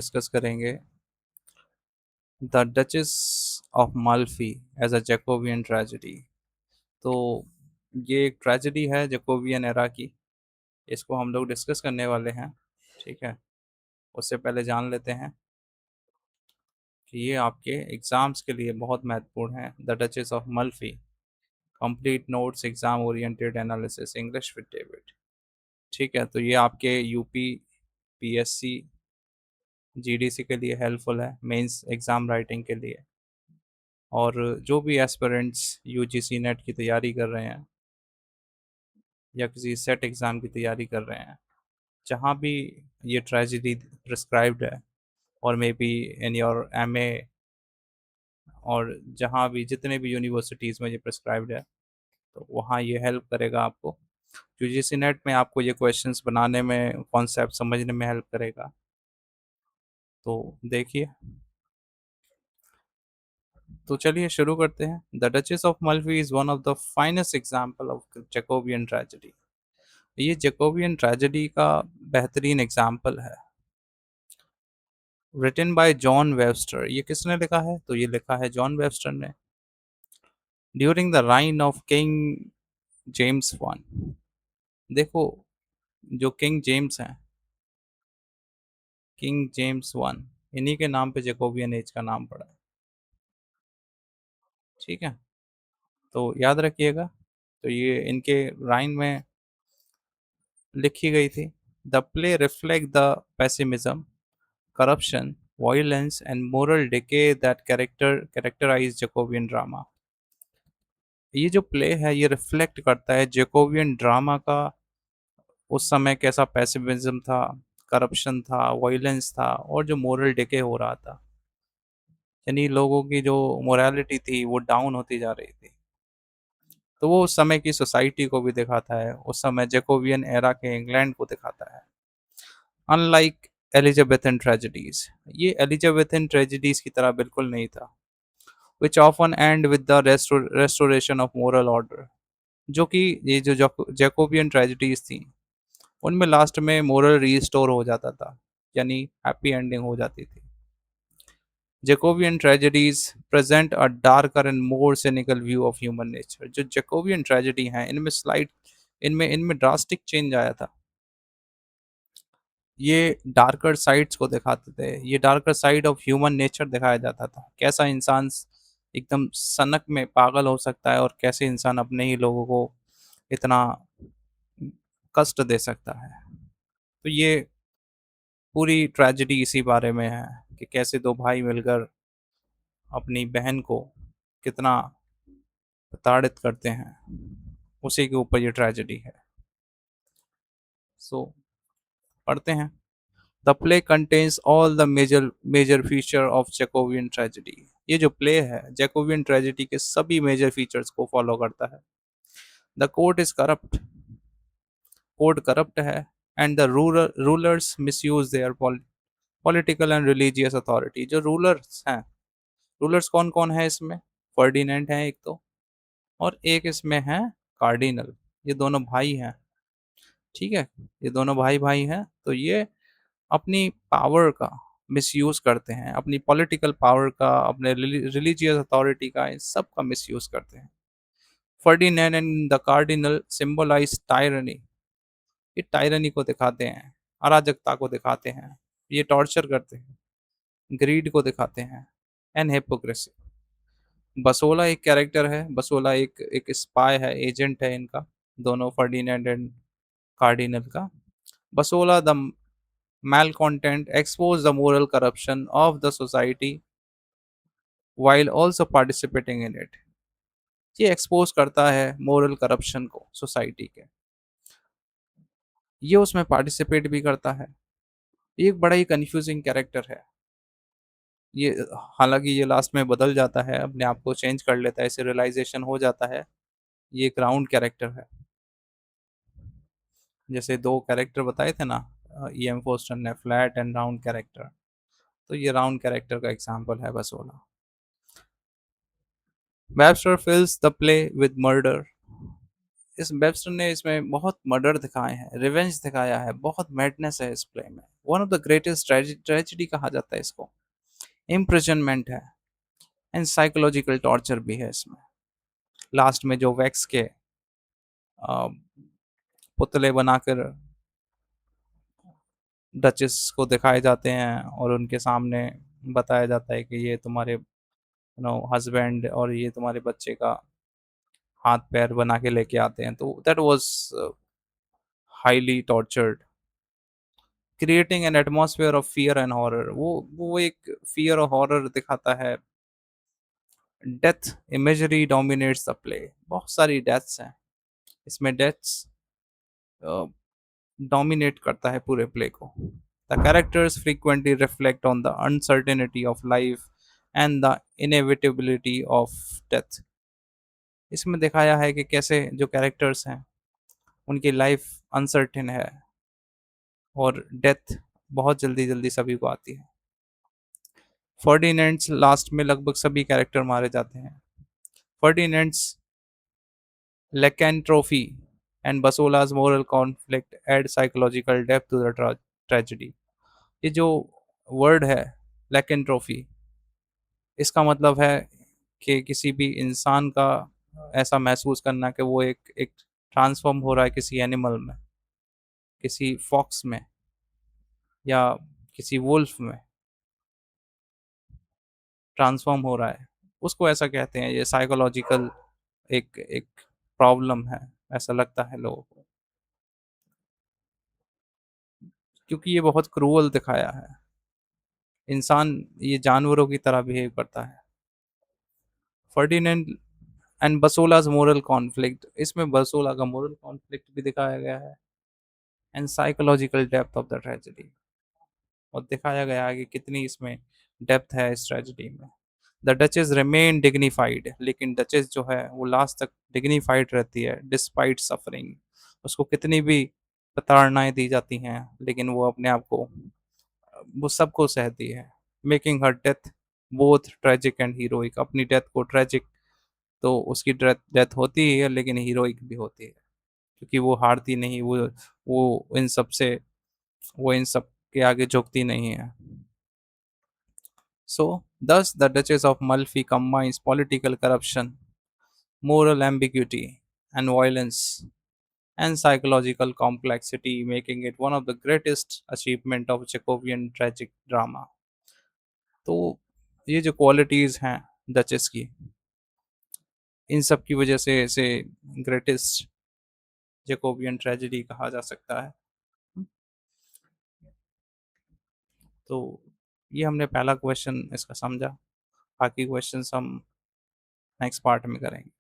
Discuss करेंगे the Duchess of Malfi as a Jacobean tragedy. तो ये एक ट्रेजेडी है जैकोबियन एरा की। इसको हम लोग डिस्कस करने वाले हैं। ठीक है। उससे पहले जान लेते हैं कि ये आपके एग्ज़ाम्स के लिए बहुत महत्वपूर्ण है। The Duchess of Malfi complete notes exam oriented analysis English with David. ठीक है। तो ये आपके यूपी पीएससी जीडीसी के लिए हेल्पफुल है, मेंस एग्ज़ाम राइटिंग के लिए। और जो भी एस्पिरेंट्स यूजीसी नेट की तैयारी कर रहे हैं या किसी सेट एग्ज़ाम की तैयारी कर रहे हैं, जहाँ भी ये ट्रेजेडी प्रिस्क्राइब्ड है, और may be in your MA, और जहाँ भी जितने भी यूनिवर्सिटीज़ में ये प्रिस्क्राइब्ड है, तो वहाँ ये हेल्प करेगा आपको। यूजीसी नेट में आपको ये क्वेश्चंस बनाने में, कॉन्सेप्ट समझने में हेल्प करेगा। तो देखिए, तो चलिए शुरू करते हैं। The Duchess of Malfi is one of the finest example of Jacobean tragedy. ये जैकोबियन ट्रेजेडी का बेहतरीन एग्जाम्पल है। Written by John Webster. ये किसने लिखा है? तो ये लिखा है जॉन वेबस्टर ने। During the reign of King James one. देखो, जो किंग जेम्स हैं, किंग जेम्स वन, इन्हीं के नाम पे जैकोबियन एज का नाम पड़ा है। ठीक है। तो याद रखिएगा। तो ये इनके राइन में लिखी गई थी। The play reflect the pessimism, corruption, violence, and moral decay that characterize Jacobean drama। ये जो प्ले है ये रिफ्लेक्ट करता है जेकोबियन ड्रामा का। उस समय कैसा पेसिमिज्म था, करप्शन था, वायलेंस था, और जो मोरल डिके हो रहा था, यानी लोगों की जो मोरालिटी थी वो डाउन होती जा रही थी। तो वो उस समय की सोसाइटी को भी दिखाता है, उस समय जेकोबियन एरा के इंग्लैंड को दिखाता है। अनलाइक एलिजाबेथन ट्रेजेडीज, ये एलिजाबेथन ट्रेजेडीज की तरह बिल्कुल नहीं था। which often end with the restoration of moral order। जो कि ये जो जैकोबियन ट्रेजेडीज थी, उनमें लास्ट में मोरल रीस्टोर हो जाता था, यानी हैप्पी एंडिंग हो जाती थी। Jacobean tragedies present a darker and more cynical view of human nature. जो जैकोबियन ट्रेजेडी हैं, इनमें स्लाइड इनमें इनमें ड्रास्टिक चेंज आया था। ये डार्कर साइड्स को दिखाते थे, ये darker side of human nature दिखाया जाता था। कैसा इंसान एकदम सनक में पागल हो सकता है, और कैसे इंसान अपने ही लोगों को इतना कष्ट दे सकता है। तो ये पूरी ट्रेजेडी इसी बारे में है कि कैसे दो भाई मिलकर अपनी बहन को कितना प्रताड़ित करते हैं। उसी के ऊपर ये ट्रेजेडी है। सो पढ़ते हैं। The play contains all the major feature of Jacobean tragedy. ये जो प्ले है जैकोबियन ट्रेजेडी के सभी मेजर फीचर्स को फॉलो करता है। The court is corrupt, court corrupt है। And the rulers misuse their political and religious authority. जो रूलर्स हैं, रूलर्स कौन कौन है इसमें? फर्डिनेंट है एक तो, और एक इसमें है कार्डिनल। ये दोनों भाई हैं। ठीक है। ये दोनों भाई भाई हैं। तो ये अपनी पावर का मिसयूज करते हैं, अपनी पॉलिटिकल पावर का, अपने रिलीजियस अथॉरिटी का, इन सब का मिसयूज करते हैं। Ferdinand and the Cardinal symbolize tyranny. ये टायरनी को दिखाते हैं, अराजकता को दिखाते हैं, ये टॉर्चर करते हैं, ग्रीड को दिखाते हैं, एंड हिपोक्रेसी। बसोला एक कैरेक्टर है। बसोला एक एक स्पाई है, एजेंट है इनका, दोनों फर्डिनेंड एंड कार्डिनल का। बसोला the malcontent expose the moral corruption of the society while also participating in it। ये एक्सपोज करता है मोरल करप्शन को सोसाइटी के, ये उसमें पार्टिसिपेट भी करता है। ये एक बड़ा ही कंफ्यूजिंग कैरेक्टर है ये। हालांकि ये लास्ट में बदल जाता है, अपने आप को चेंज कर लेता है, इसे रियलाइजेशन हो जाता है ये एक राउंड कैरेक्टर है। जैसे दो कैरेक्टर बताए थे ना, ईएम फोस्टर ने, फ्लैट एंड राउंड कैरेक्टर। तो ये राउंड कैरेक्टर का एग्जाम्पल है Bosola. Webster fills the play with murder. इस वेबस्टर ने इसमें बहुत मर्डर दिखाए हैं, रिवेंज दिखाया है, बहुत मैडनेस है इस प्ले में। One of the greatest tragedy कहा जाता है इसको। इम्प्रिजनमेंट है एंड साइकोलॉजिकल टॉर्चर भी है इसमें। लास्ट में जो वैक्स के अ, पुतले बनाकर डचेस को दिखाए जाते हैं और उनके सामने बताया जाता है कि ये तुम्हारे हस्बैंड और ये तुम्हारे बच्चे का हाथ पैर बना के लेके आते हैं, तो that was highly tortured, creating an atmosphere of fear and horror. वो एक फियर और हॉरर दिखाता है। Death imagery dominates the play. बहुत सारी डेथ्स हैं इसमें। डेथ्स डोमिनेट करता है पूरे प्ले को। The characters frequently reflect on the uncertainty of life and the inevitability of death। इसमें दिखाया है कि कैसे जो कैरेक्टर्स हैं उनकी लाइफ अनसर्टेन है और डेथ बहुत जल्दी जल्दी सभी को आती है। फर्डिनेंड्स लास्ट में लगभग सभी कैरेक्टर मारे जाते हैं। फर्डिनेंड्स लेकेंट्रोफी and बसोला's moral conflict add psychological depth to the tragedy। ये जो वर्ड है लेकेंट्रोफी, इसका मतलब है कि किसी भी इंसान का ऐसा महसूस करना कि वो एक ट्रांसफॉर्म हो रहा है किसी एनिमल में, किसी फॉक्स में या किसी वुल्फ में ट्रांसफॉर्म हो रहा है, उसको ऐसा कहते हैं। ये साइकोलॉजिकल एक एक प्रॉब्लम है, ऐसा लगता है लोगों को, क्योंकि ये बहुत क्रूअल दिखाया है। इंसान ये जानवरों की तरह बिहेव करता है। फर्डिनेंड एंड बसोलाज मोरल कॉन्फ्लिक्ट, इसमें बसोला का मोरल कॉन्फ्लिक्ट भी दिखाया गया है। And psychological depth of the tragedy, और दिखाया गया है कि कितनी इसमें डेप्थ है इस ट्रेजेडी में। द डचेस रिमेन डिग्निफाइड, लेकिन डचेस जो है वो लास्ट तक डिग्निफाइड रहती है डिस्पाइट सफरिंग। उसको कितनी भी प्रताड़नाएं दी जाती हैं लेकिन वो अपने आप को, वो सबको सहती है। Making her death both tragic and heroic. अपनी डेथ को ट्रेजिक, तो उसकी डेथ डेथ होती ही है लेकिन हीरोइक भी होती है, क्योंकि वो हारती नहीं, वो इन सब से, वो इन सब के आगे झुकती नहीं है। So, thus the Duchess of Malfi combines political corruption, moral ambiguity, and violence and psychological complexity, making it one of the greatest achievement of Chekhovian tragic drama। तो ये जो क्वालिटीज हैं डचेस की, इन सब की वजह से इसे ग्रेटेस्ट जेकोबियन ट्रेजेडी कहा जा सकता है। तो ये हमने पहला क्वेश्चन इसका समझा। बाकी क्वेश्चंस हम नेक्स्ट पार्ट में करेंगे।